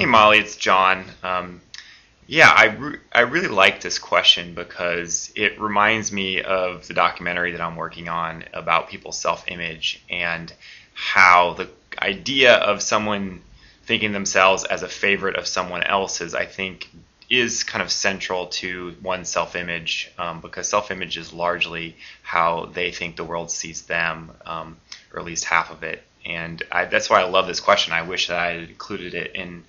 Hey Molly, it's John. Yeah, I really like this question because it reminds me of the documentary that I'm working on about people's self-image and how the idea of someone thinking themselves as a favorite of someone else's, I think, is kind of central to one's self-image because self-image is largely how they think the world sees them, or at least half of it. And that's why I love this question. I wish that I had included it in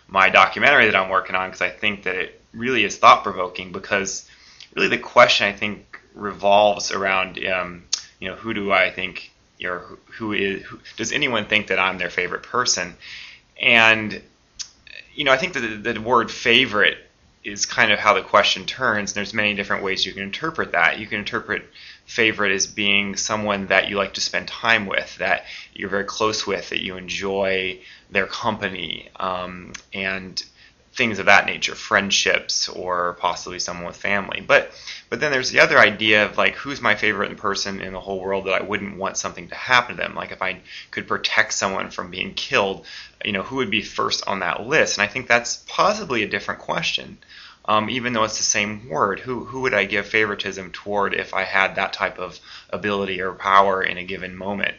my documentary that I'm working on because I think that it really is thought-provoking because really the question I think revolves around who do I think or does anyone think that I'm their favorite person? And I think that the word favorite is kind of how the question turns. There's many different ways you can interpret that. You can interpret favorite as being someone that you like to spend time with, that you're very close with, that you enjoy their company, and things of that nature, friendships, or possibly someone with family. But then there's the other idea of like, who's my favorite person in the whole world that I wouldn't want something to happen to them? Like if I could protect someone from being killed, who would be first on that list? And I think that's possibly a different question. Even though it's the same word, who would I give favoritism toward if I had that type of ability or power in a given moment?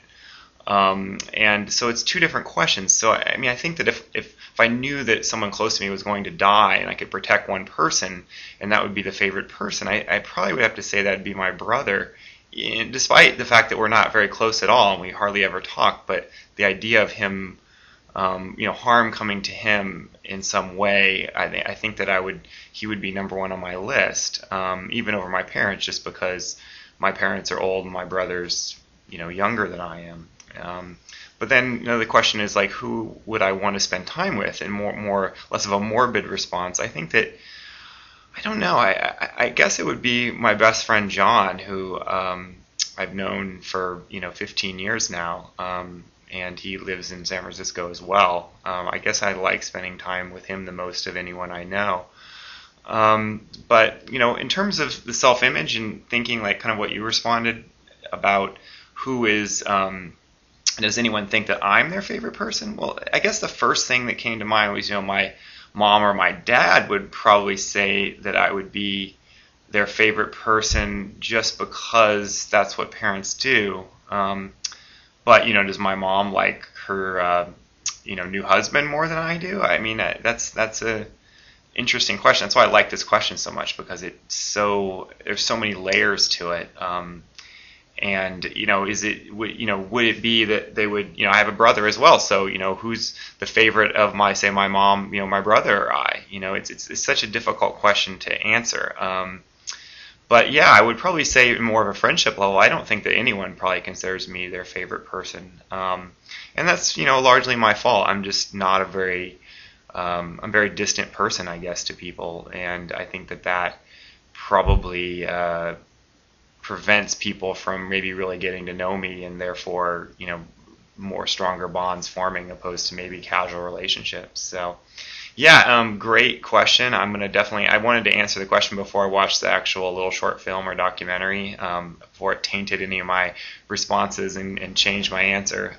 And so it's two different questions. So I think that if I knew that someone close to me was going to die and I could protect one person and that would be the favorite person, I probably would have to say that'd be my brother, despite the fact that we're not very close at all and we hardly ever talk. But the idea of him, harm coming to him in some way, I think that he would be number one on my list, even over my parents, just because my parents are old and my brother's, younger than I am. But then the question is like, who would I want to spend time with? And less of a morbid response. I think that I don't know. I guess it would be my best friend John, who I've known for 15 years now, and he lives in San Francisco as well. I guess I like spending time with him the most of anyone I know. But in terms of the self-image and thinking like kind of what you responded about who is. Does anyone think that I'm their favorite person? Well, I guess the first thing that came to mind was, my mom or my dad would probably say that I would be their favorite person just because that's what parents do. But, does my mom like her, new husband more than I do? I mean, that's a interesting question. That's why I like this question so much because there's so many layers to it. And would it be that they would, I have a brother as well, so who's the favorite of my mom, my brother or I? It's such a difficult question to answer. But yeah, I would probably say more of a friendship level. I don't think that anyone probably considers me their favorite person, and that's largely my fault. I'm just not I'm a very distant person, I guess, to people, and I think that probably prevents people from maybe really getting to know me and therefore, more stronger bonds forming opposed to maybe casual relationships. So, yeah, great question. I wanted to answer the question before I watched the actual little short film or documentary, before it tainted any of my responses and changed my answer.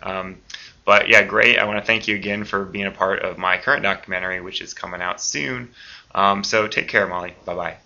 But yeah, great. I want to thank you again for being a part of my current documentary, which is coming out soon. So take care, Molly. Bye-bye.